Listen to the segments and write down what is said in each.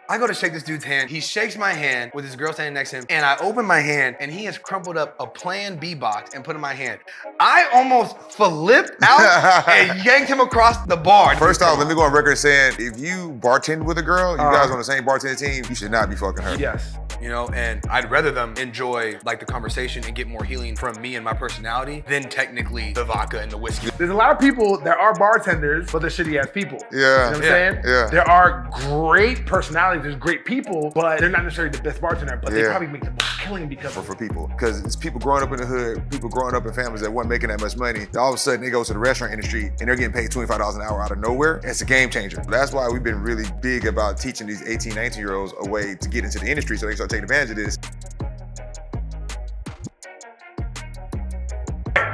I go to shake this dude's hand. He shakes my hand with his girl standing next to him, and I open my hand, and he has crumpled up a Plan B box and put it in my hand. I almost flipped out and yanked him across the bar. First off, let me go on record saying, if you bartend with a girl, you guys on the same bartending team, you should not be fucking her. Yes. You know, and I'd rather them enjoy like the conversation and get more healing from me and my personality than technically the vodka and the whiskey. There's a lot of people that are bartenders, but they're shitty ass people. Yeah. You know what I'm saying? Yeah. There are great personalities, there's great people, but they're not necessarily the best bartender, but they probably make the most killing because for people. Because it's people growing up in the hood, people growing up in families that weren't making that much money. All of a sudden they go to the restaurant industry and they're getting paid $25 an hour out of nowhere. It's a game changer. That's why we've been really big about teaching these 18, 19-year-olds a way to get into the industry so they start taking advantage of this.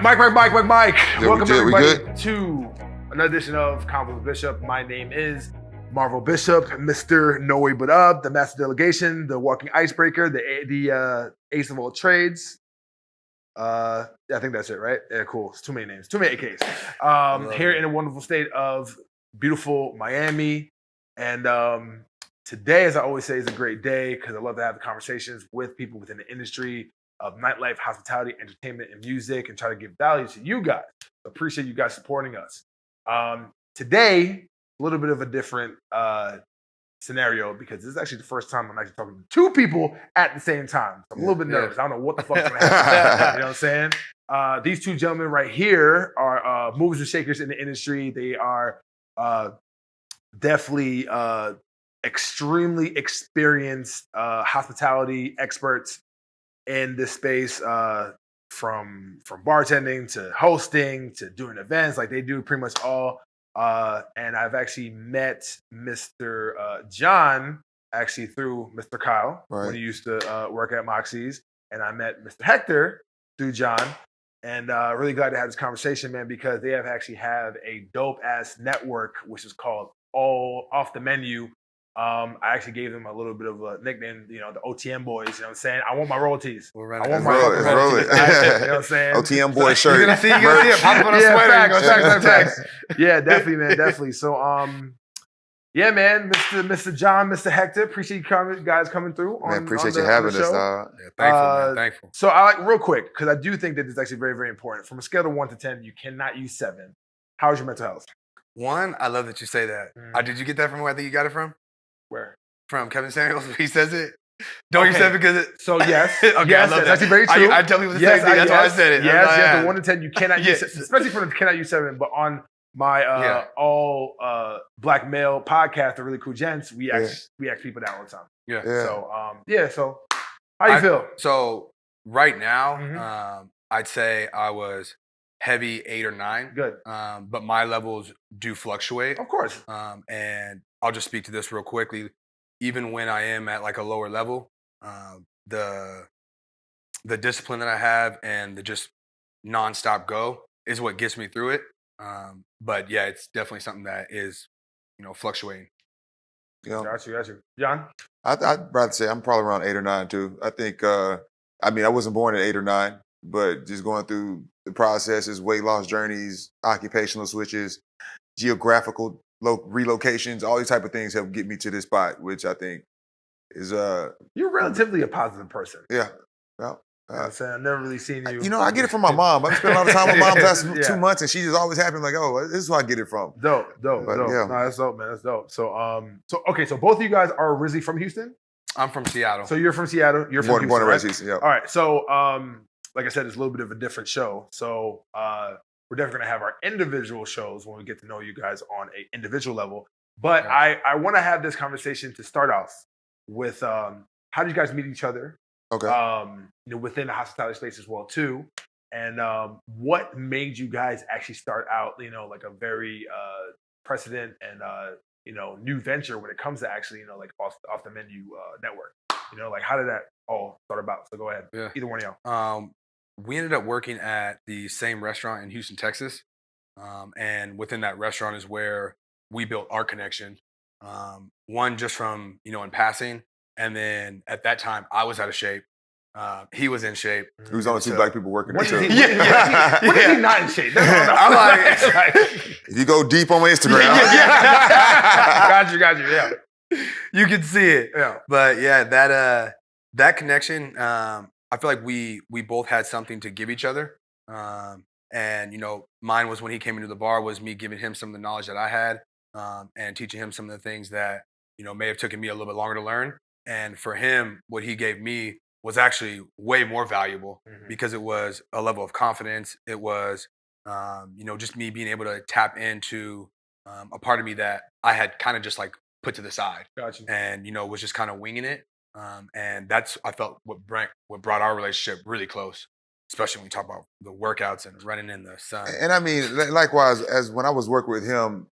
Mike. Yeah, Welcome we everybody good? to another edition of Convo with Bishop. My name is Marvel Bishop, Mr. No Way But Up, the Master Delegation, the Walking Icebreaker, the Ace of All Trades. I think that's it, right? Yeah, cool. It's too many names, too many AKs. Here in a wonderful state of beautiful Miami. And today, as I always say, is a great day because I love to have the conversations with people within the industry of nightlife, hospitality, entertainment, and music, and try to give value to you guys. Appreciate you guys supporting us. Today, a little bit of a different scenario because this is actually the first time I'm actually talking to two people at the same time. So I'm a little bit nervous. I don't know what the fuck's going to happen. You know what I'm saying? These two gentlemen right here are movers and shakers in the industry. They are definitely extremely experienced hospitality experts in this space, from bartending to hosting to doing events. Like they do pretty much all. And I've actually met Mr. John actually through Mr. Kyle when he used to work at Moxie's, and I met Mr. Hector through John. And really glad to have this conversation, man, because they actually have a dope ass network which is called All Off the Menu. I actually gave them a little bit of a nickname, you know, the OTM boys. You know what I'm saying? I want my royalties. I want my royalties. You know what I'm saying? OTM boy shirt. You're gonna see it. Pop up on a sweater. Facts. Yeah, definitely, man, definitely. So, yeah, man, Mr. John, Mr. Hector, appreciate you guys coming through. Man, appreciate you having us, dog. Yeah, thankful, man. Thankful. So, I like real quick because I do think that this is actually very, very important. From a scale of 1 to 10, you cannot use 7. How is your mental health? 1, I love that you say that. Did you get that from where I think you got it from? Where? From Kevin Samuels. He says it. Don't you say it because it... So yes, okay, yes, I love that's actually very true. I tell people the same thing. That's why I said it. Yes, the 1 to 10 you cannot use, especially for the cannot use 7. But on my all black male podcast, the Really Cool Gents, we ask people that all the time. Yeah. So So how you feel? So right now, I'd say I was heavy 8 or 9. Good. But my levels do fluctuate. Of course. And I'll just speak to this real quickly. Even when I am at like a lower level, the discipline that I have and the just nonstop go is what gets me through it. But yeah, it's definitely something that is, you know, fluctuating. You know, Got you. John? I'd rather say I'm probably around 8 or 9 too. I think, I wasn't born at 8 or 9, but just going through the processes, weight loss journeys, occupational switches, geographical relocations, all these type of things help get me to this spot, which I think is You're relatively a positive person. Yeah. You know what I'm saying? I've never really seen you. You know, I get it from my mom. I spent a lot of time with mom the last 2 months, and she just always happy like, oh, this is where I get it from. Dope. Yeah. No, that's dope, man. That's dope. So okay, so both of you guys are originally from Houston? I'm from Seattle. So you're from Seattle. You're from Houston, born and raised right? Houston, yeah. All right. So like I said, it's a little bit of a different show. So we're definitely gonna have our individual shows when we get to know you guys on an individual level. But I want to have this conversation to start off with how did you guys meet each other? Okay. You know, within the hospitality space as well too, and what made you guys actually start out, you know, like a very precedent and you know, new venture when it comes to actually, you know, like off the menu network. You know, like how did that all start about? So go ahead. Yeah. Either one of y'all. We ended up working at the same restaurant in Houston, Texas, and within that restaurant is where we built our connection. One just from, you know, in passing. And then at that time, I was out of shape. He was in shape. There was only 2 black people working there, too. When is he not in shape? I'm like, if you go deep on my Instagram. Got you, yeah. You can see it. Yeah. But yeah, that connection, I feel like we both had something to give each other. And mine was when he came into the bar was me giving him some of the knowledge that I had, and teaching him some of the things that may have taken me a little bit longer to learn. And for him, what he gave me was actually way more valuable because it was a level of confidence. It was, just me being able to tap into a part of me that I had kind of just like put to the side, Gotcha. and was just kind of winging it. And that's I felt what brought our relationship really close, especially when we talk about the workouts and running in the sun. And I mean, likewise, as when I was working with him,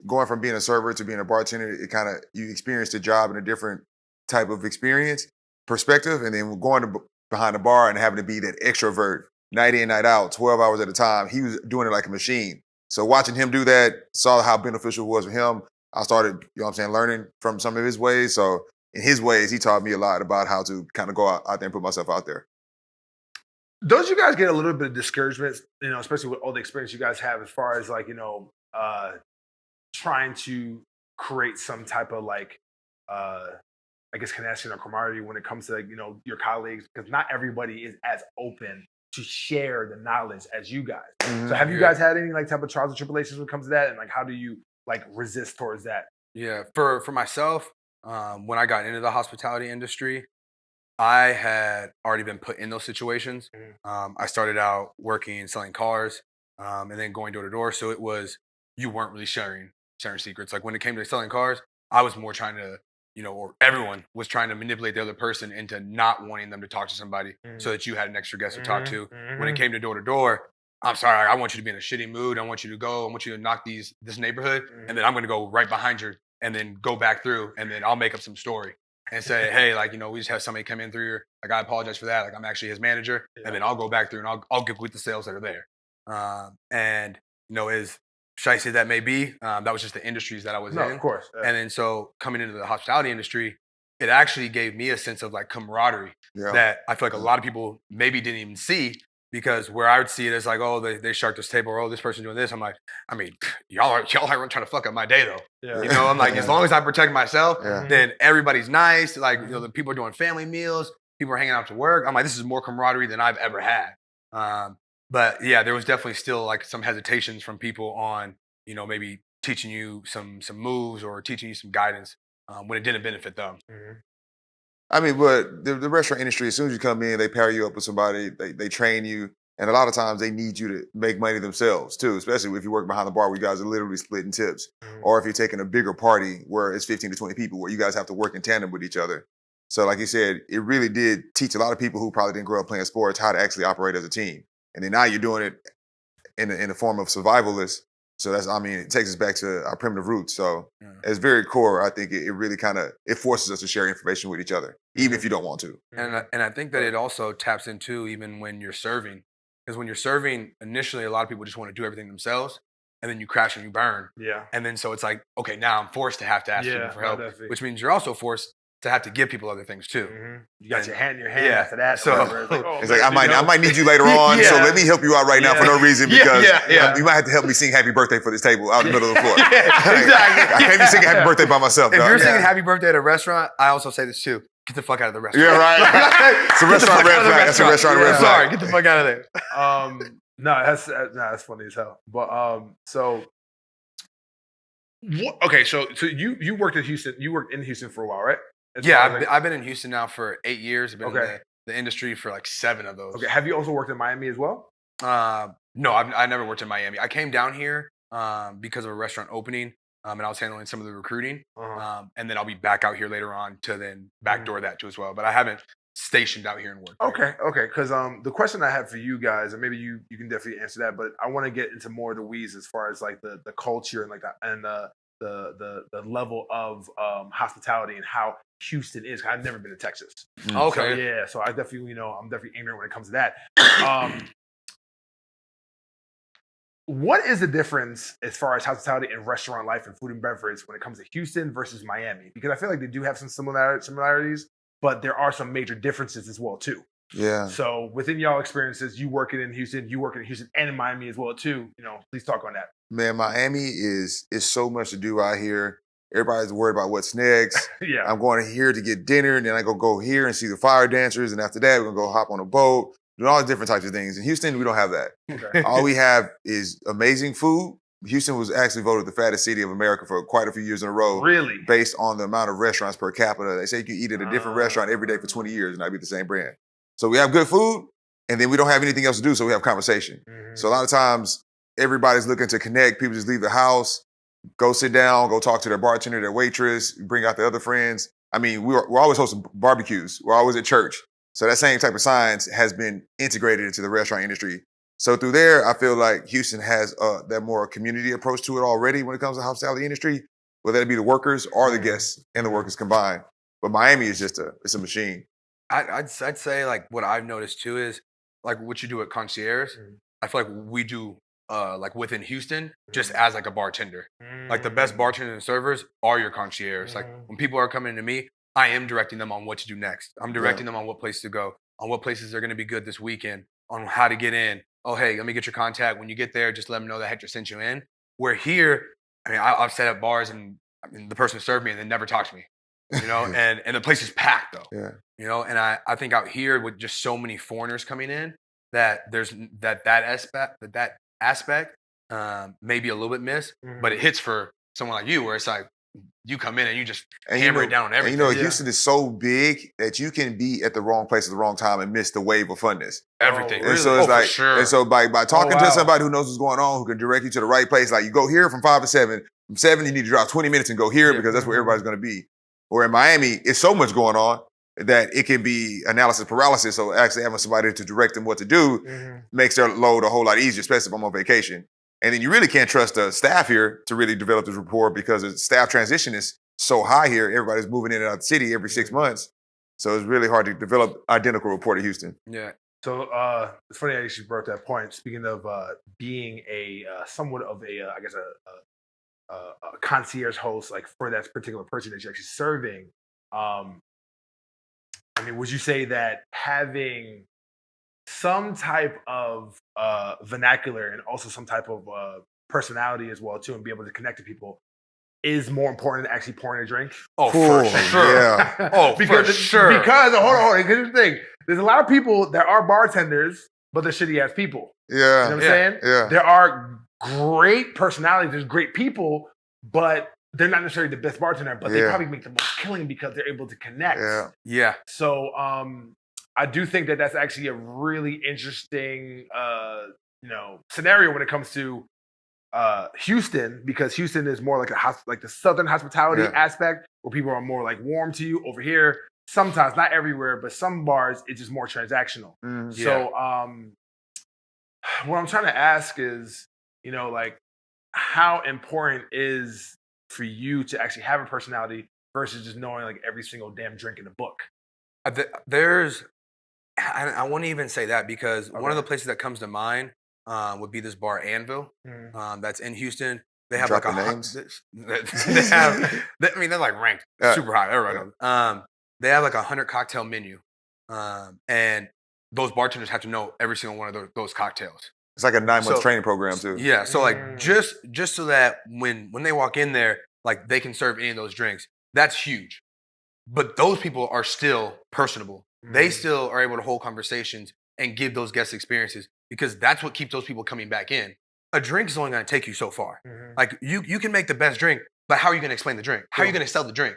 going from being a server to being a bartender, it kind of you experience the job in a different type of experience, perspective, and then going to behind the bar and having to be that extrovert night in, night out, 12 hours at a time. He was doing it like a machine. So watching him do that, saw how beneficial it was for him. I started, learning from some of his ways. So in his ways, he taught me a lot about how to kind of go out there and put myself out there. Don't you guys get a little bit of discouragement, especially with all the experience you guys have as far as like, trying to create some type of like, I guess, connection or camaraderie when it comes to, your colleagues, because not everybody is as open to share the knowledge as you guys. So have you guys had any like type of trials or tribulations when it comes to that? And like, how do you like resist towards that? Yeah, for myself, when I got into the hospitality industry, I had already been put in those situations. I started out working selling cars, and then going door to door. So it was you weren't really sharing secrets. Like when it came to selling cars, I was more trying to, or everyone was trying to manipulate the other person into not wanting them to talk to somebody so that you had an extra guest to talk to. When it came to door, I'm sorry, I want you to be in a shitty mood. I want you to go. I want you to knock this neighborhood, and then I'm going to go right behind you and then go back through, and then I'll make up some story and say, hey, like, we just have somebody come in through here. Like, I apologize for that. Like, I'm actually his manager. And then I'll go back through and I'll get with the sales that are there. And, as shicey that may be, that was just the industries that I was in. Of course. And then so coming into the hospitality industry, it actually gave me a sense of like camaraderie that I feel like a lot of people maybe didn't even see. Because where I would see it as like, oh, they shark this table, or oh, this person doing this. I'm like, I mean, y'all aren't trying to fuck up my day though. Yeah. I'm like, as long as I protect myself, then everybody's nice. Like, the people are doing family meals, people are hanging out to work. I'm like, this is more camaraderie than I've ever had. But yeah, there was definitely still like some hesitations from people on, maybe teaching you some moves or teaching you some guidance when it didn't benefit them. I mean, but the restaurant industry, as soon as you come in, they pair you up with somebody, they train you. And a lot of times they need you to make money themselves too, especially if you work behind the bar where you guys are literally splitting tips. Or if you're taking a bigger party where it's 15 to 20 people where you guys have to work in tandem with each other. So like you said, it really did teach a lot of people who probably didn't grow up playing sports how to actually operate as a team. And then now you're doing it in the form of survivalists. So it takes us back to our primitive roots. So as very core, I think it really it forces us to share information with each other, even if you don't want to. And I think that it also taps into even when you're serving. Because when you're serving, initially, a lot of people just want to do everything themselves, and then you crash and you burn. Yeah. And then so it's like, okay, now I'm forced to have to ask people for help, which means you're also forced to have to give people other things too. You got your hand in your hand after that. So it's like, I might need you later on, so let me help you out right now for no reason because you might have to help me sing happy birthday for this table out in the middle of the floor. Exactly. I can't be singing happy birthday by myself. If you're singing happy birthday at a rrestaurant, I also say this too. Get the fuck out of the restaurant. Yeah, right. It's a restaurant red flag. That's a restaurant red flag. Sorry, get the fuck out of there. No, that's funny as hell. But so okay, so you worked in Houston. You worked in Houston for a while, right? I've been in Houston now for 8 years. I've been in the industry for like 7 of those. Okay, have you also worked in Miami as well? No, I never worked in Miami. I came down here because of a restaurant opening, and I was handling some of the recruiting. And then I'll be back out here later on to then backdoor that too as well. But I haven't stationed out here and worked. Okay. Because the question I have for you guys, and maybe you can definitely answer that, but I want to get into more of the weeds as far as like the culture and like the level of hospitality and how Houston is. I've never been to Texas. Okay. So I definitely, I'm definitely ignorant when it comes to that. What is the difference as far as hospitality and restaurant life and food and beverage when it comes to Houston versus Miami? Because I feel like they do have some similarities, but there are some major differences as well too. Yeah. So within y'all experiences, you working in Houston and in Miami as well too. Please talk on that. Man, Miami is so much to do out here. Everybody's worried about what's next. Yeah. I'm going here to get dinner, and then I go here and see the fire dancers, and after that, we're gonna go hop on a boat, doing all different types of things. In Houston, we don't have that. Okay. All we have is amazing food. Houston was actually voted the fattest city of America for quite a few years in a row. Really? Based on the amount of restaurants per capita. They say you can eat at a different restaurant every day for 20 years and not be the same brand. So we have good food, and then we don't have anything else to do, so we have conversation. So a lot of times, everybody's looking to connect. People just leave the house, go sit down, go talk to their bartender, their waitress, bring out the other friends. I mean, we're always hosting barbecues. We're always at church. So that same type of science has been integrated into the restaurant industry. So through there, I feel like Houston has that more community approach to it already when it comes to hospitality industry, whether it be the workers or the guests and the workers combined. But Miami is just it's a machine. I'd say like what I've noticed too is like what you do at concierge. I feel like we do like within Houston just as like a bartender. Like the best bartenders and servers are your concierge. Like when people are coming to me, I am directing them on what to do next. I'm directing them on what place to go, on what places are going to be good this weekend, on how to get in. Oh, hey, let me get your contact. When you get there, just let them know that Hector sent you in. Where here, I mean, I've set up bars and I mean, the person served me and then never talked to me, you know, and the place is packed though, you know, and I think out here with just so many foreigners coming in that there's that aspect maybe a little bit missed, but it hits for someone like you where it's like, you come in and you just hammer it down on everything. And Houston is so big that you can be at the wrong place at the wrong time and miss the wave of funness. Everything. And so it's like, for sure. and so by talking to somebody who knows what's going on, who can direct you to the right place, like you go here from 5 to 7. From 7, you need to drive 20 minutes and go here because that's where everybody's going to be. Or in Miami, it's so much going on that it can be analysis paralysis. So actually having somebody to direct them what to do makes their load a whole lot easier, especially if I'm on vacation. And then you really can't trust the staff here to really develop this rapport because the staff transition is so high here. Everybody's moving in and out of the city every 6 months. So it's really hard to develop identical rapport to Houston. Yeah. So it's funny I actually brought up that point. Speaking of being a somewhat of a, I guess a concierge host, like for that particular person that you're actually serving. I mean, would you say that having some type of vernacular and also some type of personality as well too, and be able to connect to people is more important than actually pouring a drink? Oh, for sure. Yeah. Oh, because for sure. Because hold on. Here's the thing: there's a lot of people that are bartenders, but they're shitty ass people. Yeah. You know what I'm saying? Yeah. There are great personalities. There's great people, but they're not necessarily the best bartender. But they probably make the most killing because they're able to connect. Yeah. So I do think that that's actually a really interesting, scenario when it comes to Houston, because Houston is more like the Southern hospitality aspect, where people are more like warm to you. Over here, sometimes, not everywhere, but some bars, it's just more transactional. So what I'm trying to ask is, like, how important is for you to actually have a personality versus just knowing like every single damn drink in the book? I won't even say that because one of the places that comes to mind would be this bar Anvil that's in Houston. They have Drop like the names. They're like ranked super high. Everybody knows. They have like 100 cocktail menu, and those bartenders have to know every single one of those cocktails. It's like a 9-month training program too. Yeah, so like just so that when they walk in there, like they can serve any of those drinks. That's huge. But those people are still personable. They still are able to hold conversations and give those guest experiences because that's what keeps those people coming back in. A drink is only going to take you so far. Like you can make the best drink, but how are you going to explain the drink? How are you going to sell the drink?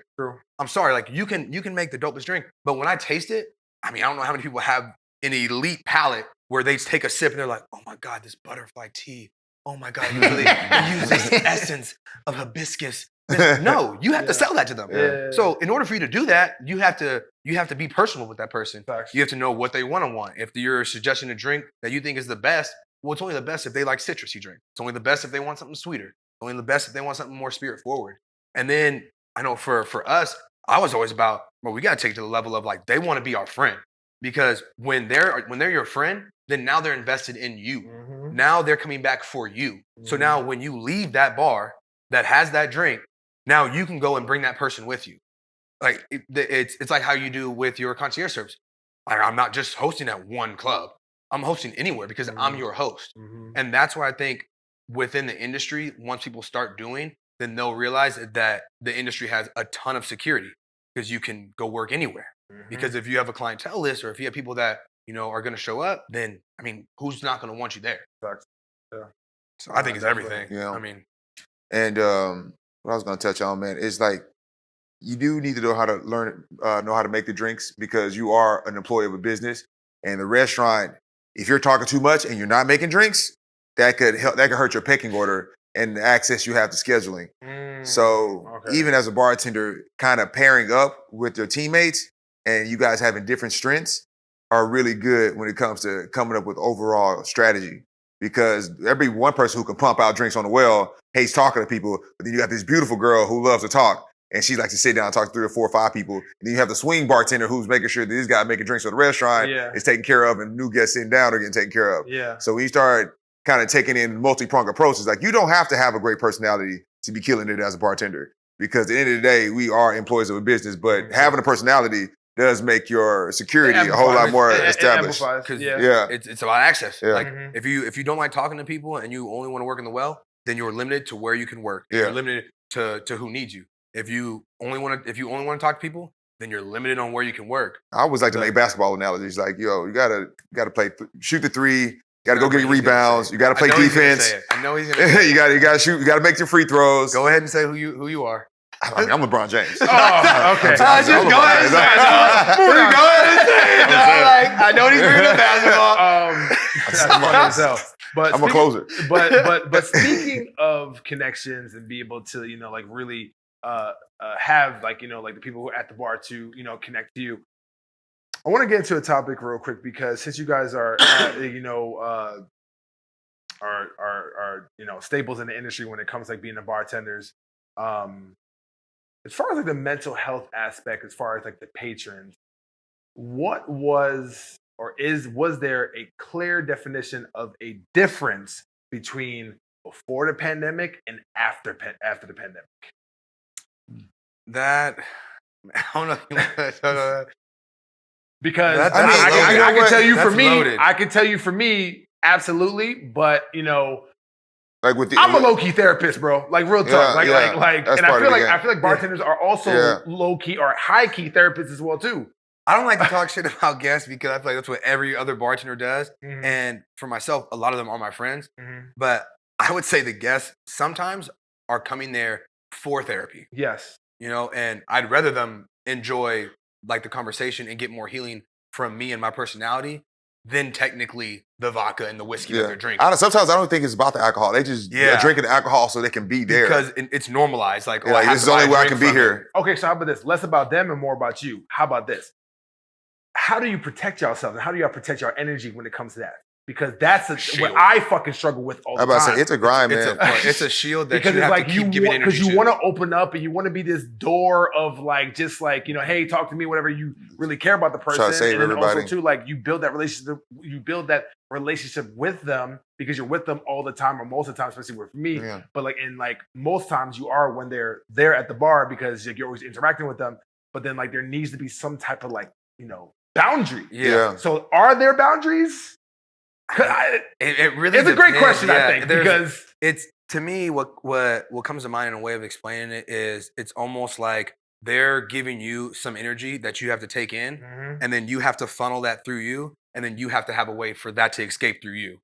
I'm sorry, like you can make the dopest drink, but when I taste it, I mean, I don't know how many people have an elite palate where they take a sip and they're like, oh my God, this butterfly tea. Oh my God, you really use this essence of hibiscus. No, you have to sell that to them. So in order for you to do that, you have to be personal with that person. You have to know what they want. If you're suggesting a drink that you think is the best, well, it's only the best if they like citrusy drink. It's only the best if they want something sweeter. It's only the best if they want something more spirit forward. And then I know for us, I was always about, well, we got to take it to the level of like, they want to be our friend. Because when they're your friend, then now they're invested in you. Now they're coming back for you. So now when you leave that bar that has that drink, now you can go and bring that person with you. Like it's like how you do with your concierge service. Like, I'm not just hosting at one club. I'm hosting anywhere because I'm your host. And that's why I think within the industry, once people start doing, then they'll realize that the industry has a ton of security because you can go work anywhere. Because if you have a clientele list or if you have people that, are going to show up, then, I mean, who's not going to want you there? Facts. Yeah. So I think it's Definitely. everything. Yeah. I mean, And what I was going to touch on, man, is like you do need to know how to know how to make the drinks because you are an employee of a business. And the restaurant, if you're talking too much and you're not making drinks, that could hurt your pecking order and the access you have to scheduling. So even as a bartender, kind of pairing up with your teammates and you guys having different strengths are really good when it comes to coming up with overall strategy. Because every one person who can pump out drinks on the well hates talking to people, but then you got this beautiful girl who loves to talk, and she likes to sit down and talk to 3 or 4 or 5 people. And then you have the swing bartender who's making sure that this guy making drinks for the restaurant is taken care of, and new guests sitting down are getting taken care of. Yeah. So when you start kind of taking in multi-pronged approaches, like you don't have to have a great personality to be killing it as a bartender. Because at the end of the day, we are employees of a business, but having a personality does make your security a whole lot more established. Because Yeah. it's about access. Yeah. Like if you don't like talking to people and you only want to work in the well, then you're limited to where you can work. Yeah. You're limited to who needs you. If you only want to talk to people, then you're limited on where you can work. I always like to make basketball analogies. Like, you gotta play, shoot the three. You gotta go get rebounds. You gotta play defense. I know he's gonna say it. you gotta shoot. You gotta make your free throws. Go ahead and say who you are. I mean, I'm LeBron James. Oh, okay. Just go ahead and say it. Go ahead and say it. I know he's good at basketball. That's funny as hell. But I'm a closer. But speaking of connections and be able to, like really have like the people who are at the bar to, connect to you. I want to get into a topic real quick because since you guys are staples in the industry when it comes to like being the bartenders, as far as like the mental health aspect, as far as like the patrons, what was there a clear definition of a difference between before the pandemic and after the pandemic? That I don't know. If you want to talk about that. Because I can tell you for me, loaded. I can tell you for me, absolutely. But Like with I'm a low key therapist, bro. Like real talk. And I feel like bartenders are also low key or high key therapists as well too. I don't like to talk shit about guests because I feel like that's what every other bartender does. And for myself, a lot of them are my friends. But I would say the guests sometimes are coming there for therapy. Yes. And I'd rather them enjoy like the conversation and get more healing from me and my personality than technically the vodka and the whiskey that they're drinking. Sometimes I don't think it's about the alcohol. They just they're drinking the alcohol so they can be there. Because it's normalized. Like, this is the only way I can be here. Okay, so how about this? Less about them and more about you. How about this? How do you protect yourself and how do y'all protect your energy when it comes to that? Because that's what I fucking struggle with all the time. Say, it's a grind, man. It's a shield that because you it's have like to keep giving energy to. Because you want to open up and you want to be this door of like, just like, hey, talk to me, whatever you really care about the person. Try to save and then everybody. also too, like you build that relationship with them because you're with them all the time or most of the time, especially with me. Yeah. But like most times you are when they're there at the bar because you're always interacting with them. But then like there needs to be some type of like, boundary. Yeah. So are there boundaries? It really it's a great question, I think, because it's to me what comes to mind in a way of explaining it is it's almost like they're giving you some energy that you have to take in, and then you have to funnel that through you, and then you have to have a way for that to escape through you,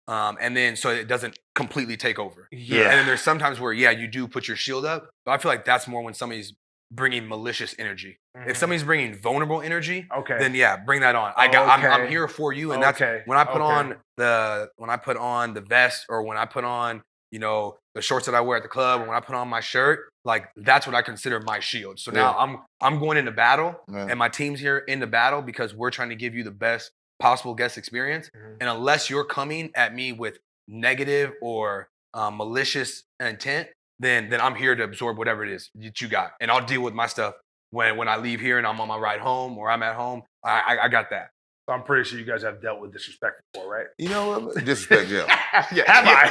and then so it doesn't completely take over. Yeah. And then there's sometimes where you do put your shield up, but I feel like that's more when somebody's bringing malicious energy. If somebody's bringing vulnerable energy, then bring that on. I'm here for you, and that's when I put on the vest or when I put on the shorts that I wear at the club, or when I put on my shirt, like that's what I consider my shield. So now I'm going into battle, and my team's here in the battle because we're trying to give you the best possible guest experience. And unless you're coming at me with negative or malicious intent, then I'm here to absorb whatever it is that you got. And I'll deal with my stuff when I leave here and I'm on my ride home or I'm at home. I got that. So I'm pretty sure you guys have dealt with disrespect before, right? You know what? Disrespect, Have I?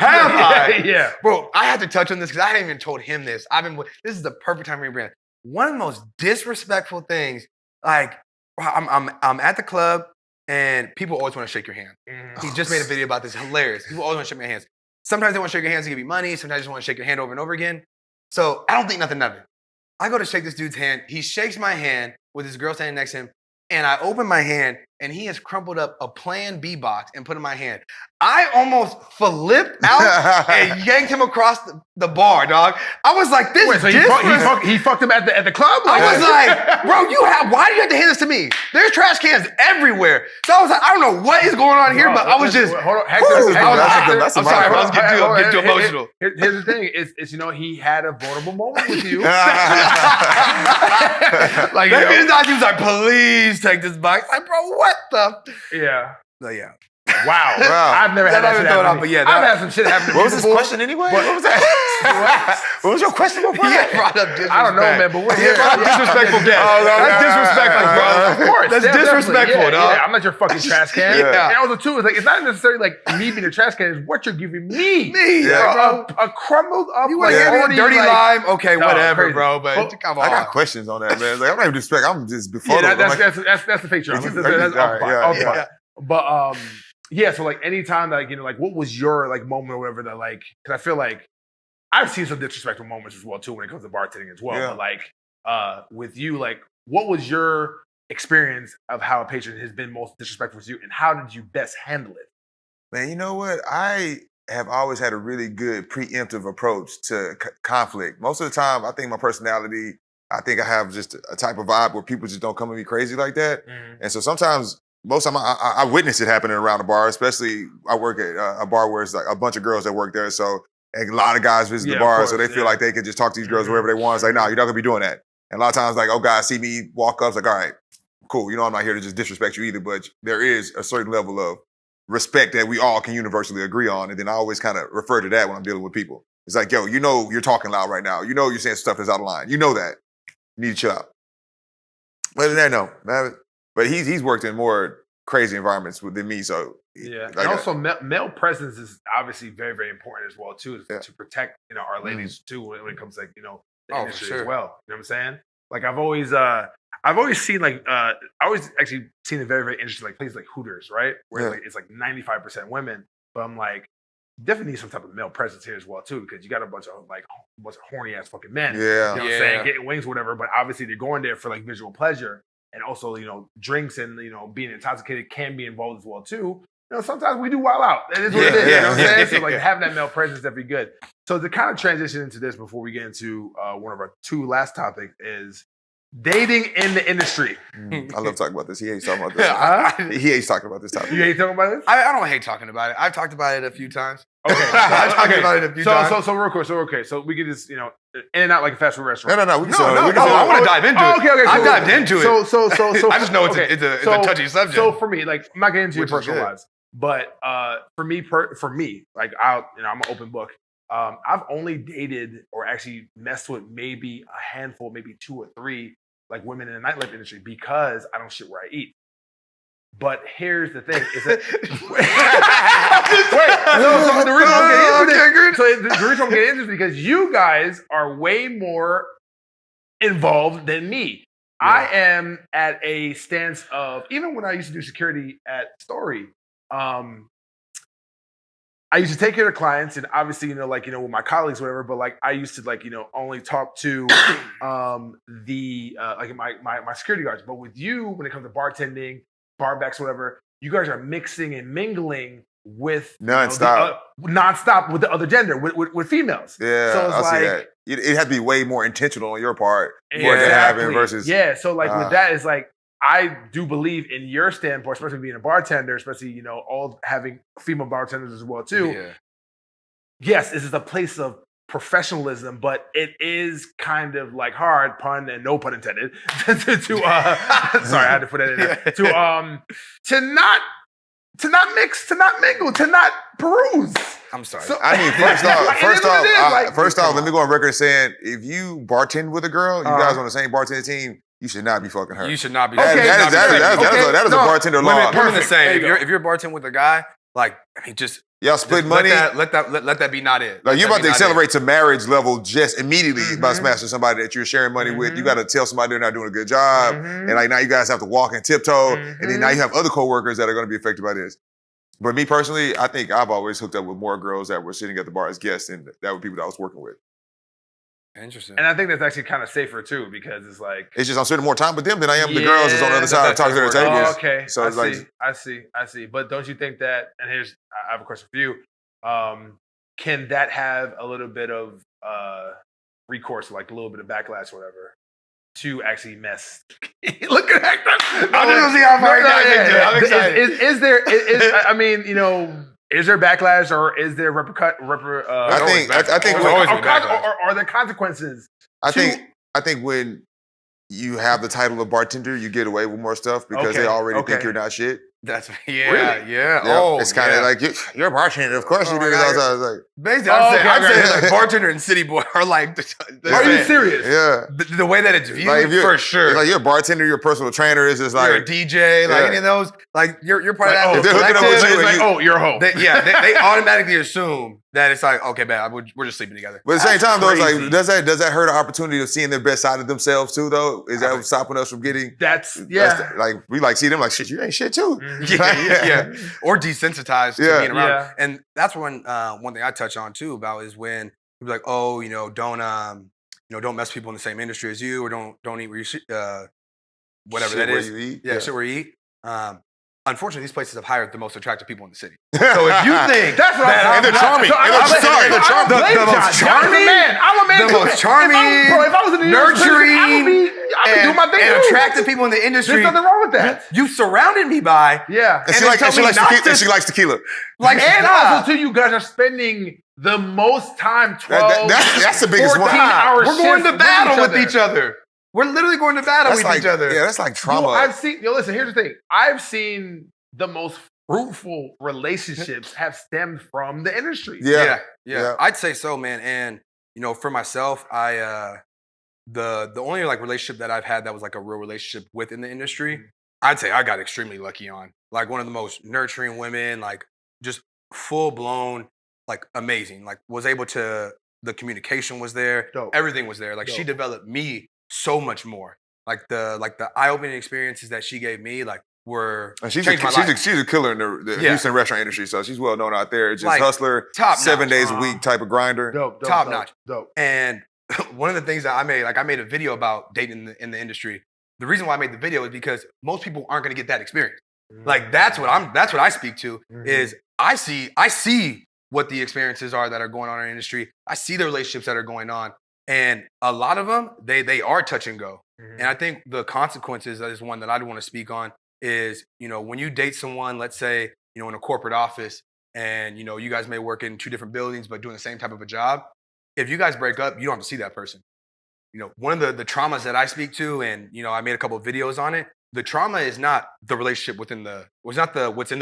Have I? Yeah. Bro, I have to touch on this because I haven't even told him this. This is the perfect time to bring it. One of the most disrespectful things, like I'm at the club and people always want to shake your hand. He just made a video about this. Hilarious. People always want to shake my hands. Sometimes they want to shake your hands to give you money. Sometimes they just want to shake your hand over and over again. So I don't think nothing of it. I go to shake this dude's hand. He shakes my hand with his girl standing next to him. And I open my hand, and he has crumpled up a Plan B box and put it in my hand. I almost flipped out and yanked him across the bar, dog. I was like, this Wait, so he fucked him at the club? I was like, bro, why do you have to hand this to me? There's trash cans everywhere. So I was like, I don't know what is going on here, but I was just. Hold on, Hector. That's I'm sorry, I was getting too emotional. Here's the thing: is he had a vulnerable moment with you. Like, he was like, please take this box. Like, bro, what the? Yeah. So, yeah. Wow. I've never had that shit happen to me. But yeah, I've had some shit happen to me. What was his question anyway? What was that? What was your question before that? Brought up disrespect. I don't know, man, but we're here. Disrespectful guest. That's disrespectful, bro. Of course. That's disrespectful, dog. Yeah, I'm not your fucking trash can. Yeah. And also, too, it's like, it's not necessarily like me being a trash can, it's what you're giving me. Bro. A crumbled up, You want to hear me dirty lime? Okay, whatever, crazy. bro. But come on. I got questions on that, man. Like, I'm not even disrespect. I'm just befuddled. Yeah, that's the fake Charles. That's fine. But yeah, so like anytime that, like what was your like moment or whatever that like, because I feel like I've seen some disrespectful moments as well too when it comes to bartending as well. Yeah. But like with you, like what was your experience of how a patron has been most disrespectful to you, and how did you best handle it? Man, you know what? I have always had a really good preemptive approach to conflict. Most of the time, I think my personality, I think I have just a type of vibe where people just don't come at me crazy like that. Mm-hmm. And so sometimes, most of the time, I witness it happening around the bar, especially I work at a bar where it's like a bunch of girls that work there. So a lot of guys visit the bar, so they feel like they can just talk to these girls wherever they want. It's like, nah, you're not gonna be doing that. And a lot of times, like, oh, guys see me walk up, it's like, all right, cool. I'm not here to just disrespect you either, but there is a certain level of respect that we all can universally agree on. And then I always kind of refer to that when I'm dealing with people. It's like, yo, you're talking loud right now. You're saying stuff that's out of line. You know that. You need to chill out. Other than that, no. Man, but he's worked in more crazy environments than me, so yeah. Like and also male presence is obviously very, very important as well too, to protect our ladies too when it comes to like the industry as well. You know what I'm saying? Like I've always seen like I always actually seen it very, very interesting, like places like Hooters, right? Where like it's like 95% women, but I'm like, definitely need some type of male presence here as well too, because you got a bunch of horny ass fucking men. Yeah. You know what I'm saying? Getting wings, whatever, but obviously they're going there for like visual pleasure. And also, drinks and, being intoxicated can be involved as well, too. Sometimes we do wild out. That is what it is. You know what I'm saying? So, like, having that male presence, that'd be good. So, to kind of transition into this before we get into one of our two last topics is dating in the industry. I love talking about this. He hates talking about this. He hates talking about this topic. You hate talking about this? I don't hate talking about it. I've talked about it a few times. Okay. I've talked about it a few times. So real quick. So we can just, in and out like a fast food restaurant. No. I want to dive into it. Okay. I've dived into it. So I just know it's a touchy subject. So for me, like, I'm not getting into your Which is personal good. lives, but for me, like, I'm an open book. I've only dated or actually messed with maybe a handful, maybe 2 or 3, like women in the nightlife industry because I don't shit where I eat. But here's the thing: is that the reason I'm getting into this is because you guys are way more involved than me. Yeah. I am at a stance of, even when I used to do security at Story, I used to take care of clients, and obviously, with my colleagues, whatever. But like, I used to only talk to my security guards. But with you, when it comes to bartending, barbacks, whatever, you guys are mixing and mingling with nonstop with the other gender, with females. Yeah, so it's I like, see that. It had to be way more intentional on your part for exactly. it to happen versus So like with that is like, I do believe in your standpoint, especially being a bartender, especially all having female bartenders as well too. Yeah. Yes, this is a place of professionalism, but it is kind of like hard, pun and no pun intended, sorry, I had to put that in there, to not mix, to not mingle, to not peruse. I'm sorry. So, I mean, first off, let me go on record saying, if you bartend with a girl, you guys on the same bartending team, you should not be fucking her. You should not be. That is a bartender law. Women the same. If you're bartending with a guy, just y'all split money. Let that be not it. Like, you're about to accelerate to marriage level just immediately by smashing somebody that you're sharing money with. You got to tell somebody they're not doing a good job, and like now you guys have to walk and tiptoe, and then now you have other coworkers that are going to be affected by this. But me personally, I think I've always hooked up with more girls that were sitting at the bar as guests, and that were people that I was working with. Interesting. And I think that's actually kind of safer too, because it's like It's just I'm spending more time with them than I am the girls that's on the other side talking to their tables. Oh, okay, So it's I see. But don't you think that? And I have a question for you. Can that have a little bit of recourse, like a little bit of backlash, or whatever, to actually mess? Look at Hector. I'm just gonna see how far he dives into it. I'm excited. Is there? I mean, is there backlash, or is there I think are there consequences? I think when you have the title of bartender, you get away with more stuff because they already think you're not shit. That's Really? yeah. Oh, it's kind of like you're a bartender. Of course you do. Like, basically, I'm saying like bartender and city boy are like. Are you serious? Yeah. The way that it's viewed, for sure. Like you're a bartender, you're a personal trainer. It's just like you're a DJ, like any of those. Like you're part of that. If they're hooking up with you, it's like, you're a hoe. They automatically assume that it's like, okay, man, we're just sleeping together. But at the same time, though, it's like, does that hurt the opportunity of seeing their best side of themselves too? Though, is that stopping us from getting? Like we like see them like shit. You ain't shit too. Yeah. Or desensitized to being around. Yeah. And that's one thing I touch on too about is when people like, oh, don't mess with people in the same industry as you, or don't eat where you whatever shit that is. You eat. Shit where you eat. Unfortunately, these places have hired the most attractive people in the city. So if you think that's what and they're charming, the most charming, if I was in the nurturing, I would do my thing and too. attractive people in the industry, There's nothing wrong with that. You surrounded me by, and she likes tequila. Like, and also too, you guys are spending the most time 12. That's the biggest 14 one. hours. We're going to battle with each other. We're literally going to battle with each other. Yeah, that's like trauma. Listen, here's the thing. I've seen the most fruitful relationships have stemmed from the industry. Yeah. I'd say so, man. And, for myself, the only like relationship that I've had that was like a real relationship within the industry, I'd say I got extremely lucky on. Like one of the most nurturing women, like just full blown, like amazing. Like was able to, the communication was there. Dope. Everything was there. Like she developed me so much more. Like the eye-opening experiences that she gave me, like were she's a killer in the Houston restaurant industry. So she's well known out there. Just like, hustler, top 7 notch. days a week type of grinder. Top notch. And one of the things that I made a video about dating in the industry. The reason why I made the video is because most people aren't going to get that experience. Like that's what I speak to is I see what the experiences are that are going on in our industry. I see the relationships that are going on. And a lot of them, they are touch and go. And I think the consequences is one that I want to speak on is, when you date someone, let's say, in a corporate office and, you guys may work in two different buildings, but doing the same type of a job. If you guys break up, you don't have to see that person. One of the traumas that I speak to, and, I made a couple of videos on it. The trauma is not the relationship what's in the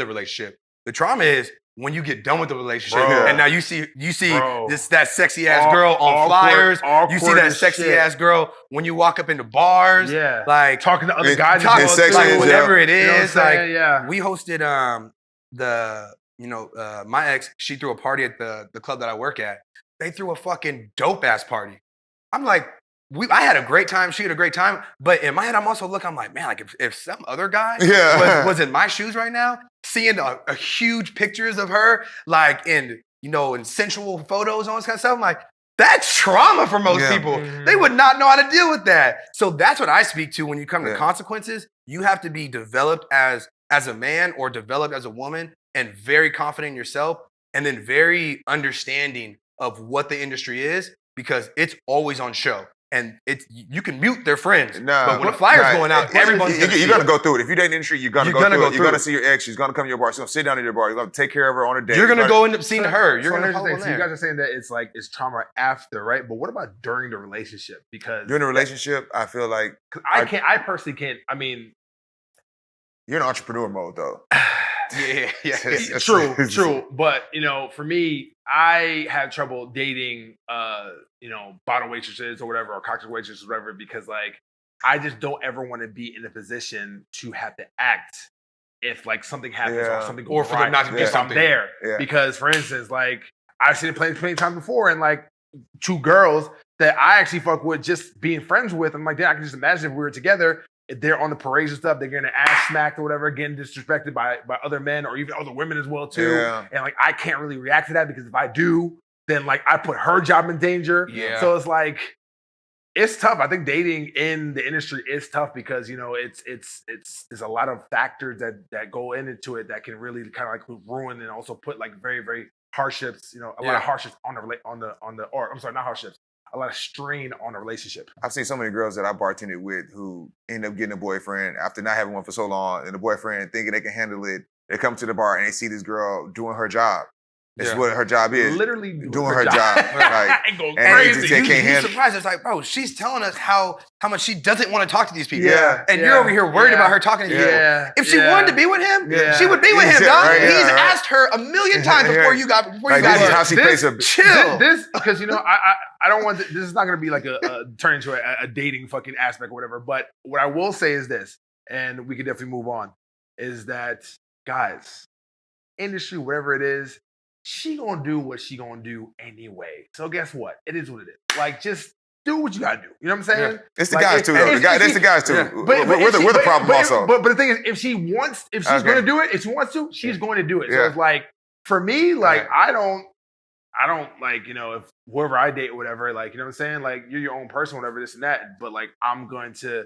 relationship. The trauma is when you get done with the relationship and now you see that sexy ass girl on flyers. You see that sexy ass girl when you walk up into bars. Yeah. Like talking to other guys. Like whatever it is. We hosted my ex, she threw a party at the club that I work at. They threw a fucking dope ass party. I'm like, I had a great time. She had a great time. But in my head, I'm like, man, like if some other guy was in my shoes right now, seeing a huge pictures of her, like in sensual photos and all this kind of stuff, I'm like, that's trauma for most people. They would not know how to deal with that. So that's what I speak to when you come to consequences. You have to be developed as a man or developed as a woman and very confident in yourself and then very understanding of what the industry is because it's always on show. And you can mute their friends, but when the flyer's going out, everyone's you're gonna go through it. If you date in the industry, you're gonna go through it. You're gonna see your ex. She's gonna come to your bar. She's gonna sit down at your bar. You're gonna take care of her on a date. You're gonna go end up seeing her. You're gonna. So you guys are saying that it's trauma after, right? But what about during the relationship? Because during the relationship, I feel like I personally can't. I mean, you're in entrepreneur mode though. Yeah. True. But for me, I have trouble dating bottle waitresses or whatever, or cocktail waitresses or whatever, because like I just don't ever want to be in a position to have to act if like something happens or something goes or for them not to do something there. Yeah. Because for instance, like I've seen it plenty of times before, and like two girls that I actually fuck with just being friends with, I'm like, I can just imagine if we were together. if they're on the parades and stuff, they're getting ass smacked or whatever, getting disrespected by other men or even other women as well too. Yeah. And like I can't really react to that because if I do, then like I put her job in danger. Yeah. So it's like it's tough. I think dating in the industry is tough because you know it's there's a lot of factors that go into it that can really kind of like ruin and also put like very very hardships. You know, a lot of hardships on the or I'm sorry, not hardships. A lot of strain on a relationship. I've seen so many girls that I bartended with who end up getting a boyfriend after not having one for so long, and the boyfriend thinking they can handle it. They come to the bar and they see this girl doing her job. It's what her job is. Literally doing her job. Like, and go and they crazy. just can't You handle. surprised. It's like, bro, she's telling us how much she doesn't want to talk to these people. Yeah, And you're over here worried about her talking to people. Yeah, If she wanted to be with him, she would be with him, Yeah, dog. right, yeah, He's right. asked her a million times before you got Like, this is here. how she pays her. Chill. This because you know I don't want this is not going to be like a turn into a dating fucking aspect or whatever. But what I will say is this, and we can definitely move on, is that guys, industry whatever it is, she gonna do what she gonna do anyway. So guess what? It is what it is. Like just do what you gotta do. You know what I'm saying? It's the Like, guys too, though. That's the guys too. Yeah. We're the problem also. But the thing is, if she's going to do it, if she wants to, she's going to do it. So it's like for me, like I don't like you know if whoever I date or whatever, like you know what I'm saying, like you're your own person, whatever this and that. But like I'm going to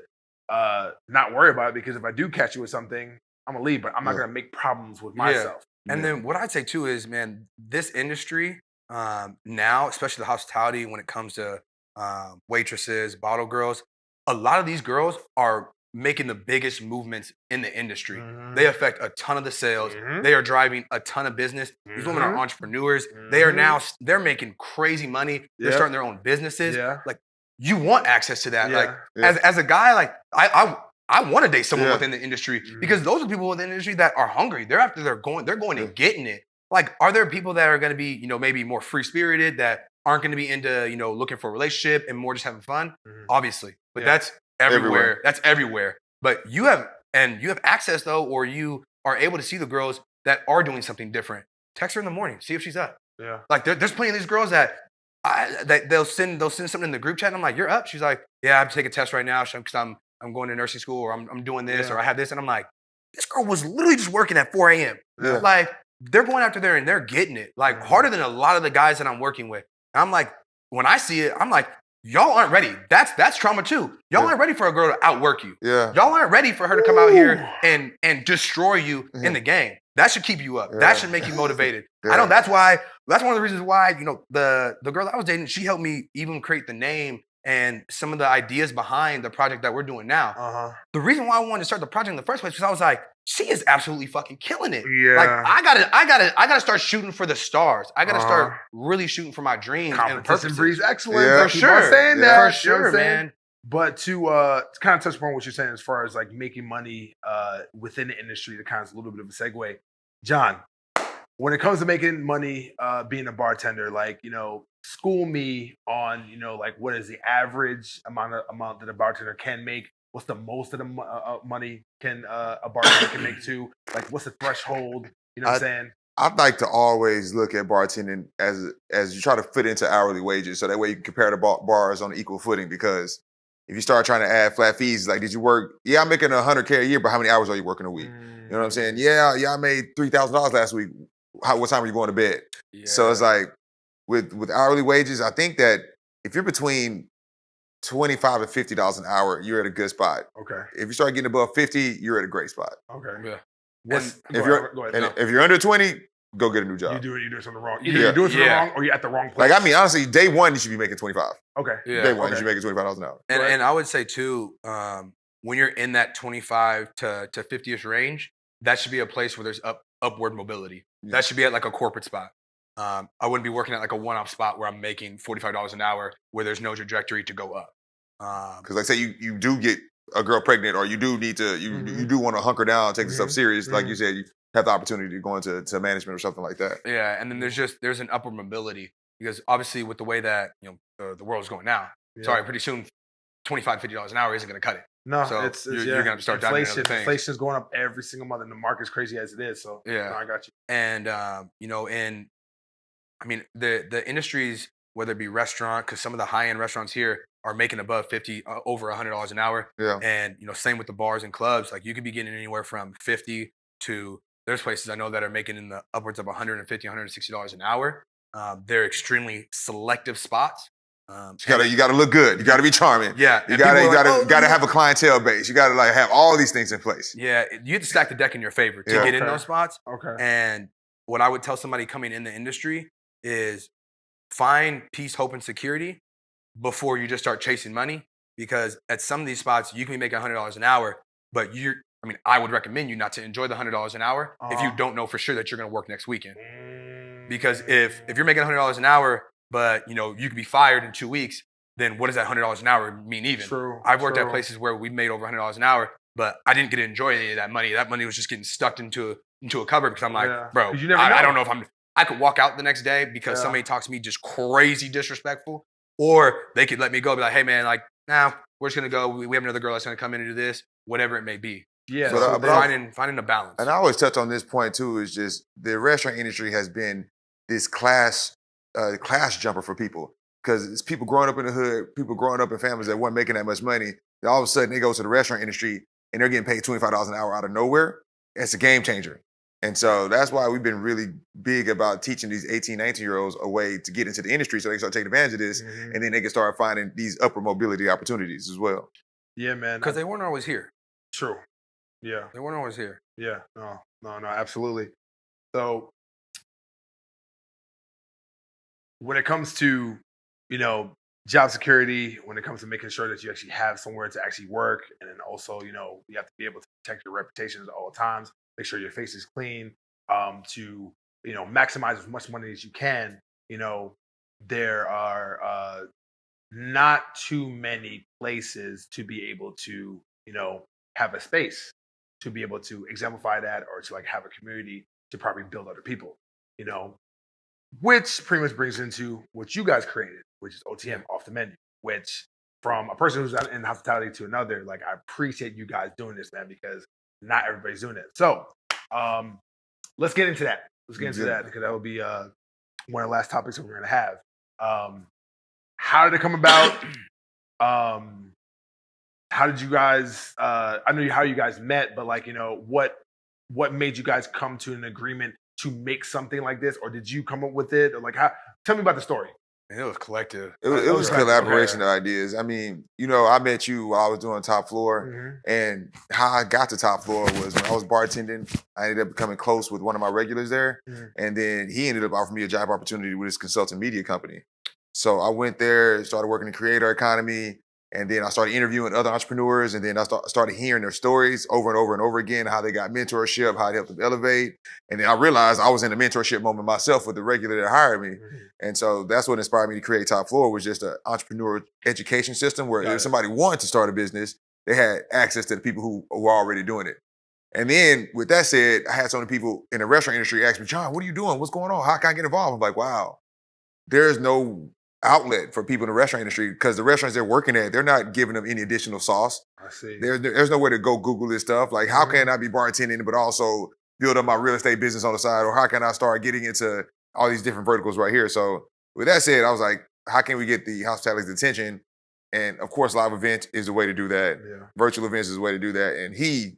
not worry about it because if I do catch you with something, I'm gonna leave. But I'm not gonna make problems with myself. And then what I'd say too is, man, this industry now, especially the hospitality, when it comes to waitresses, bottle girls, a lot of these girls are making the biggest movements in the industry. Mhm. They affect a ton of the sales. Mhm. They are driving a ton of business. These women are entrepreneurs. They are now they're making crazy money. They're starting their own businesses. Yeah. Like you want access to that. Yeah. Like Yeah. as a guy, like I want to date someone Yeah. within the industry because those are people within the industry that are hungry. They're going and getting it. Like, are there people that are going to be, you know, maybe more free spirited that aren't going to be into, you know, looking for a relationship and more just having fun? Obviously, but that's everywhere. That's everywhere. But you have access though, or you are able to see the girls that are doing something different. Text her in the morning, see if she's up. Yeah. Like there's plenty of these girls that they'll send something in the group chat. And I'm like, you're up. She's like, yeah, I have to take a test right now because I'm going to nursing school or I'm doing this or I have this. And I'm like, this girl was literally just working at 4 a.m. Yeah. Like they're going after there and they're getting it like harder than a lot of the guys that I'm working with. And I'm like, when I see it, I'm like, y'all aren't ready. That's trauma too. Y'all aren't ready for a girl to outwork you. Yeah. Y'all aren't ready for her to come out here and destroy you in the game. That should keep you up. That should make you motivated. I know that's one of the reasons why, you know, the girl I was dating, she helped me even create the name and some of the ideas behind the project that we're doing now. The reason why I wanted to start the project in the first place was I was like, she is absolutely fucking killing it. Yeah. Like I gotta start shooting for the stars. I gotta start really shooting for my dreams and Competition purposes. breeds excellence. Yeah. I keep on saying that. For You know what sure, I'm saying? man. But to kind of touch upon what you're saying as far as like making money within the industry, to kind of a little bit of a segue. John, when it comes to making money being a bartender, like, you know, school me on, you know, like what is the average amount that a bartender can make? What's the most of the money can a bartender can make too? Like what's the threshold? You know what I'm saying? I'd like to always look at bartending as you try to fit into hourly wages, so that way you can compare the bars on an equal footing. Because if you start trying to add flat fees, like, did you work? Yeah, I'm making $100K a year, but how many hours are you working a week? You know what I'm saying? Yeah, I made $3,000 last week. What time are you going to bed? Yeah. So it's like with hourly wages, I think that if you're between $25 and $50 an hour, you're at a good spot. Okay. If you start getting above 50, you're at a great spot. Okay. Yeah. If you're under 20, go get a new job. You're doing something wrong. Yeah. You're doing something wrong, or you're at the wrong place. Like, I mean, honestly, day one you should be making 25. Okay. Yeah. Day one you should be making $25 an hour. And I would say too, when you're in that 25 to 50ish range, that should be a place where there's upward mobility. Yeah. That should be at like a corporate spot. I wouldn't be working at like a one-off spot where I'm making $45 an hour where there's no trajectory to go up. Because like say you do get a girl pregnant, or you do need to you do want to hunker down, take this stuff serious. Like you said, you have the opportunity to go into management or something like that. Yeah, and then there's an upward mobility because obviously with the way that the world is going now, sorry, pretty soon $25, $50 an hour isn't going to cut it. No, So it's you're going to have to start diving into other things. Inflation is going up every single month, and the market's crazy as it is. So Yeah. no, I got you. And and I mean the industries, whether it be restaurant, because some of the high end restaurants here, are making above 50, over $100 an hour. Yeah. And, same with the bars and clubs. Like you could be getting anywhere from 50 to there's places I know that are making in the upwards of 150, $160 an hour. They're extremely selective spots. You gotta look good. You gotta be charming. Yeah, You and people are like, gotta have a clientele base. You gotta like have all these things in place. yeah, you have to stack the deck in your favor to Yeah. get in Okay. those spots. Okay. And what I would tell somebody coming in the industry is find peace, hope, and security before you just start chasing money. Because at some of these spots, you can be making $100 an hour, but I would recommend you not to enjoy the $100 an hour if you don't know for sure that you're going to work next weekend. Because if you're making $100 an hour, but you could be fired in 2 weeks, then what does that $100 an hour mean even? True. I've worked at places where we made over $100 an hour, but I didn't get to enjoy any of that money. That money was just getting stuck into a cupboard because I'm like, bro, you never I don't know. know if I could walk out the next day because somebody talks to me just crazy disrespectful, or they could let me go, be like, hey man, like, now we're just gonna go. We have another girl that's gonna come in and do this, whatever it may be. Yeah. So But finding a balance. And I always touch on this point too, is just the restaurant industry has been this class jumper for people. Because it's people growing up in the hood, people growing up in families that weren't making that much money. Then all of a sudden they go to the restaurant industry and they're getting paid $25 an hour out of nowhere. It's a game changer. And so that's why we've been really big about teaching these 18, 19-year-olds a way to get into the industry so they can start taking advantage of this. Mhm. And then they can start finding these upward mobility opportunities as well. Yeah, man. Because they weren't always here. True. Yeah. They weren't always here. Yeah. No, absolutely. So when it comes to, job security, when it comes to making sure that you actually have somewhere to actually work, and then also, you have to be able to protect your reputation at all times, make sure your face is clean, to, maximize as much money as you can. There are not too many places to be able to, have a space to be able to exemplify that, or to like have a community to probably build other people, which pretty much brings into what you guys created, which is OTM, off the menu, which from a person who's in hospitality to another, like I appreciate you guys doing this, man, because not everybody's doing it. So let's get into that. Because that will be one of the last topics that we're going to have. How did it come about? How did you guys, I know how you guys met, but like, what made you guys come to an agreement to make something like this? Or did you come up with it? Or like, tell me about the story. And it was collective. It was a collaboration of ideas. I mean, I met you while I was doing top floor, and how I got to top floor was when I was bartending. I ended up becoming close with one of my regulars there, and then he ended up offering me a job opportunity with his consulting media company. So I went there, started working in creator economy, and then I started interviewing other entrepreneurs, and then I started hearing their stories over and over and over again, how they got mentorship, how it helped them elevate. And then I realized I was in a mentorship moment myself with the regular that hired me. And so that's what inspired me to create Top Floor, was just an entrepreneur education system where if somebody wanted to start a business, they had access to the people who were already doing it. And then with that said, I had so many people in the restaurant industry ask me, John, what are you doing? What's going on? How can I get involved? I'm like, wow, there's no outlet for people in the restaurant industry, because the restaurants they're working at, they're not giving them any additional sauce. I see. There's nowhere to go Google this stuff. Like, how can I be bartending but also build up my real estate business on the side? Or how can I start getting into all these different verticals right here? So with that said, I was like, how can we get the hospitality's attention? And of course, live event is a way to do that. Yeah. Virtual events is a way to do that. And he,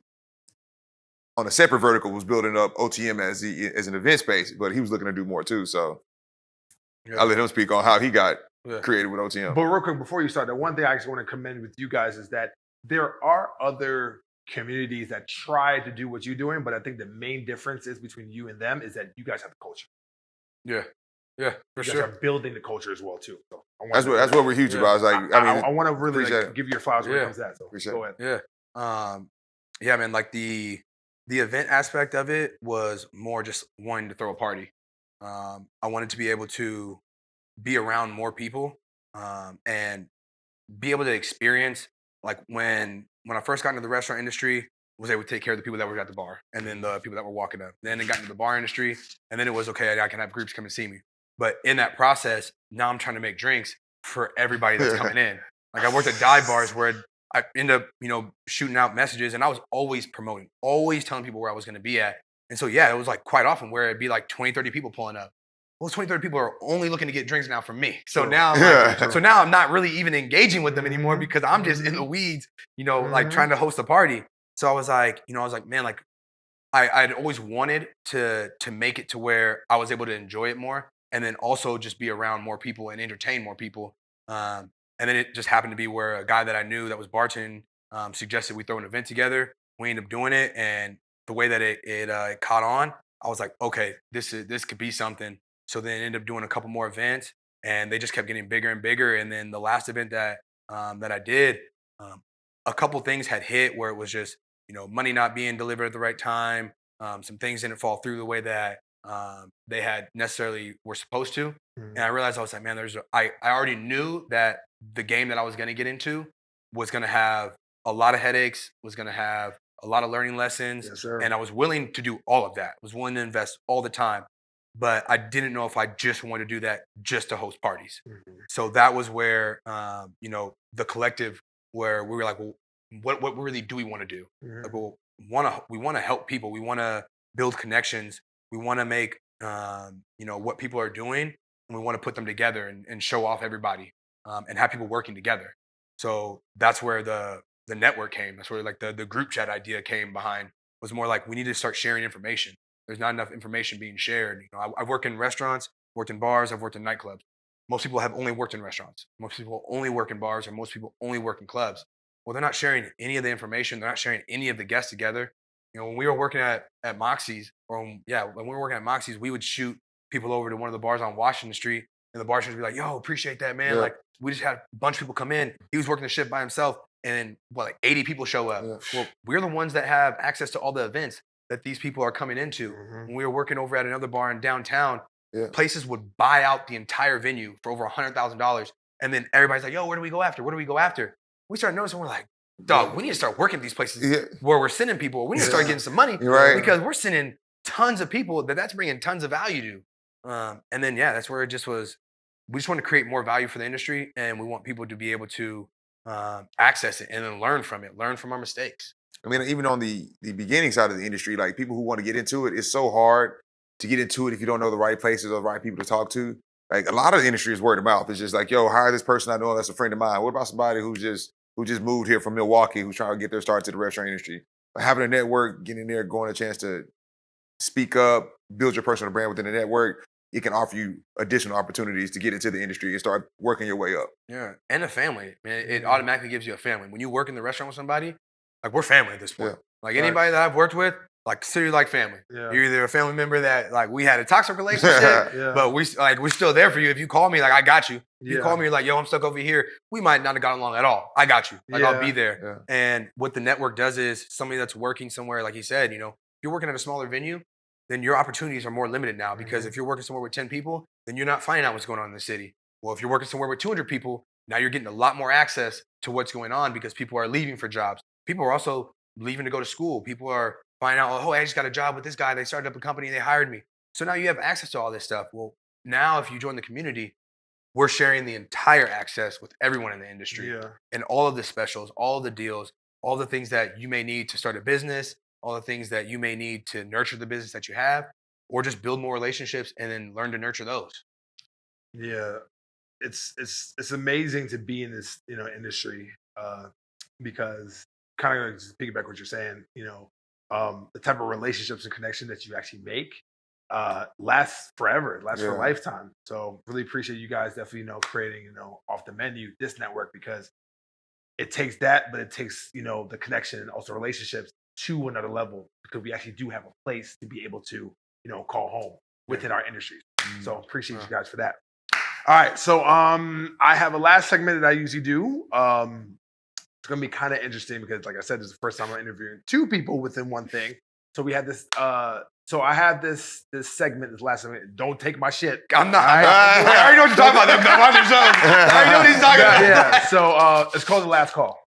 on a separate vertical, was building up OTM as an event space, but he was looking to do more too. So I'll let him speak on how he got created with OTM. But real quick, before you start, the one thing I actually want to commend with you guys is that there are other communities that try to do what you're doing, but I think the main difference is between you and them is that you guys have the culture. Yeah, for you sure. guys are building the culture as well too. So that's what we're huge about. It's like, I want to really give you your flowers when it comes to that. So go ahead. Yeah, man. Like the event aspect of it was more just wanting to throw a party. I wanted to be able to be around more people and be able to experience, like when I first got into the restaurant industry, was able to take care of the people that were at the bar and then the people that were walking up. Then it got into the bar industry, and then it was, okay, I can have groups come and see me. But in that process, now I'm trying to make drinks for everybody that's coming in. Like I worked at dive bars where I end up, shooting out messages, and I was always promoting, always telling people where I was going to be at. And so, yeah, it was like quite often where it'd be like 20, 30 people pulling up. well, 20, 30 people are only looking to get drinks now from me. So True. now I'm Yeah. like, so now I'm not really even engaging with them anymore Mhm. because I'm just in the Mhm. weeds, like Mhm. trying to host a party. So I was like, man, like I'd always wanted to make it to where I was able to enjoy it more, and then also just be around more people and entertain more people. And then it just happened to be where a guy that I knew that was bartending suggested we throw an event together. We ended up doing it, and the way that it caught on, I was like, okay, this could be something. So then ended up doing a couple more events, and they just kept getting bigger and bigger. And then the last event that I did, um, a couple things had hit where it was just money not being delivered at the right time. Some things didn't fall through the way that they had necessarily were supposed to. And I realized I was like, man, I already knew that the game that I was going to get into was going to have a lot of headaches, was going to have a lot of learning lessons. Yes, sir. And I was willing to do all of that. I was willing to invest all the time. But I didn't know if I just wanted to do that just to host parties. Mhm. So that was where, the collective, where we were like, well, what really do we want to do? Mhm. Like, well, we want to help people. We want to build connections. We want to make what people are doing, and we want to put them together and show off everybody, and have people working together. So that's where the network came. That's where like the group chat idea came behind. Was more like we need to start sharing information. There's not enough information being shared. I've worked in restaurants, worked in bars, I've worked in nightclubs. Most people have only worked in restaurants. Most people only work in bars, or most people only work in clubs. Well, they're not sharing any of the information. They're not sharing any of the guests together. When we were working at Moxie's, when we were working at Moxie's, we would shoot people over to one of the bars on Washington Street, and the bartenders would be like, "Yo, appreciate that, man." Yeah. Like, we just had a bunch of people come in. He was working the shift by himself, and then like 80 people show up. Yeah. Well, we're the ones that have access to all the events that these people are coming into. Mhm. When we were working over at another bar in downtown, Yeah. places would buy out the entire venue for over $100,000, and then everybody's like, "Yo, where do we go after? Where do we go after?" We started noticing, we're like, dog, we need to start working at these places Yeah. where we're sending people. We need to start Yeah. getting some money You're right. because we're sending tons of people that's bringing tons of value to. And then, that's where it just was. We just want to create more value for the industry, and we want people to be able to access it and then learn from it, learn from our mistakes. I mean, even on the beginning side of the industry, like people who want to get into it, it's so hard to get into it if you don't know the right places or the right people to talk to. Like a lot of the industry is word of mouth. It's just like, yo, hire this person I know that's a friend of mine. What about somebody who just moved here from Milwaukee who's trying to get their start to the restaurant industry? But having a network, getting in there, going a chance to speak up, build your personal brand within the network, it can offer you additional opportunities to get into the industry and start working your way up. Yeah, and a family, man. It Mhm. automatically gives you a family. When you work in the restaurant with somebody, like we're family at this point. Yeah. Like Right. anybody that I've worked with, like consider you like family. Yeah. You're either a family member that like we had a toxic relationship, Yeah. but we're still there for you. If you call me, like I got you. If you Yeah. call me, you're like, yo, I'm stuck over here. We might not have gotten along at all. I got you. Like I'll be Yeah. there. Yeah. And what the network does is somebody that's working somewhere, like you said, if you're working at a smaller venue, then your opportunities are more limited now because Mhm. if you're working somewhere with 10 people, then you're not finding out what's going on in the city. Well, if you're working somewhere with 200 people, now you're getting a lot more access to what's going on because people are leaving for jobs. People are also leaving to go to school. People are finding out, oh, I just got a job with this guy. They started up a company. They hired me. So now you have access to all this stuff. Well, now if you join the community, we're sharing the entire access with everyone in the industry Yeah. and all of the specials, all of the deals, all the things that you may need to start a business, all the things that you may need to nurture the business that you have, or just build more relationships and then learn to nurture those. Yeah. It's amazing to be in this industry because kind of just piggyback what you're saying, the type of relationships and connection that you actually make lasts forever, it lasts for a Yeah. lifetime. So really appreciate you guys definitely creating off the menu this network because it takes that, but it takes the connection and also relationships to another level because we actually do have a place to be able to call home within our industry. So appreciate you guys for that. All right, so I have a last segment that I usually do. It's gonna be kind of interesting because, like I said, this is the first time I'm interviewing two people within one thing. So we had this. So I have this segment, this last segment. Don't take my shit. I'm not. All right? I already know what you're talking about. Them on yourself. I already know what he's talking about. Yeah. So it's called the last call.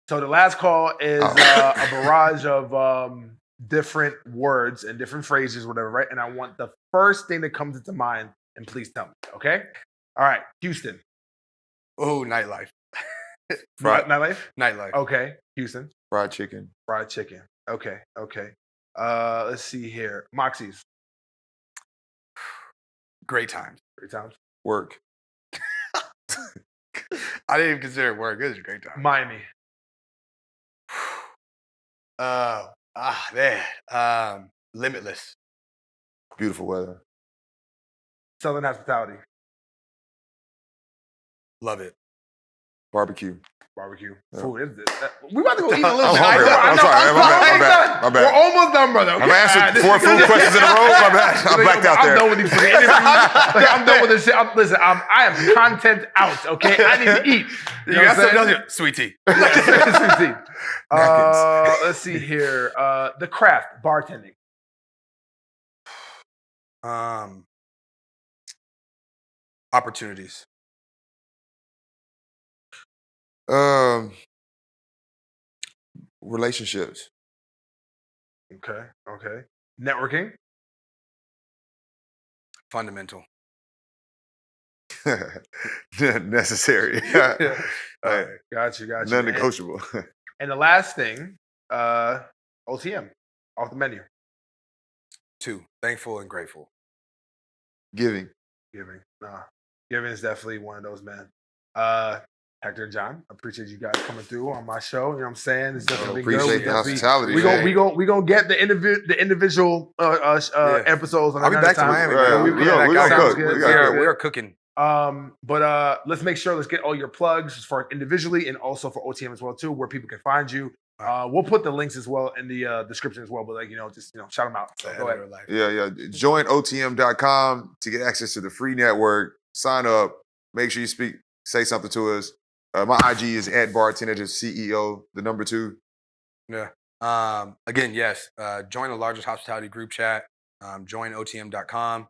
So the last call is a barrage of different words and different phrases, whatever, right? And I want the first thing that comes into mind, and please tell me, okay? All right, Houston. Oh, nightlife. Nightlife? Nightlife. Okay, Houston. Fried chicken. Fried chicken. Okay. Let's see here. Moxie's. Great times. Great times. Work. I didn't even consider it work. It was a great time. Miami. Man. Limitless. Beautiful weather. Southern hospitality. Love it. Barbecue. Barbecue. Yeah. Food. We about to go eat a little I'm bit. hungry. I'm sorry. My bad. My bad. We're almost done, brother. Okay? I've answered 4 food questions in a row. My bad. I'm blacked out there. I'm done with these for the interview. Like, I'm done with this shit. Listen, I am content out, okay? I need to eat. You got something else? Sweet tea. Sweet tea. Let's see here. The craft, bartending. Opportunities. Relationships. Okay. Networking. Fundamental. Necessary. Right. Got you. Non-negotiable. And the last thing, OTM, off the menu. 2, thankful and grateful. Giving. Giving is definitely one of those, man. Hector and John, I appreciate you guys coming through on my show. You know what I'm saying? It's definitely been Appreciate good. the hospitality. We gonna get the individual episodes. On I'll be back to Miami. We are cooking. But let's make sure, let's get all your plugs as far as individually and also for OTM as well too, where people can find you. We'll put the links as well in the description as well, but shout them out. So go ahead. Yeah. Join OTM.com to get access to the free network. Sign up. Make sure you say something to us. My IG is @bartenders, the number 2. Yeah. Again, yes. Join the largest hospitality group chat. Join OTM.com.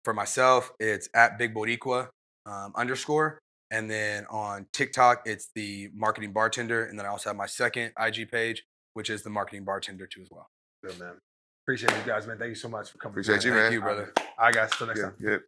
For myself, it's @BigBoricua _. And then on TikTok, it's the Marketing Bartender. And then I also have my second IG page, which is the Marketing Bartender too as well. Good, man. Appreciate you guys, man. Thank you so much for coming. Appreciate you, man. Thank you, brother. All right, guys. Till next time. Yeah.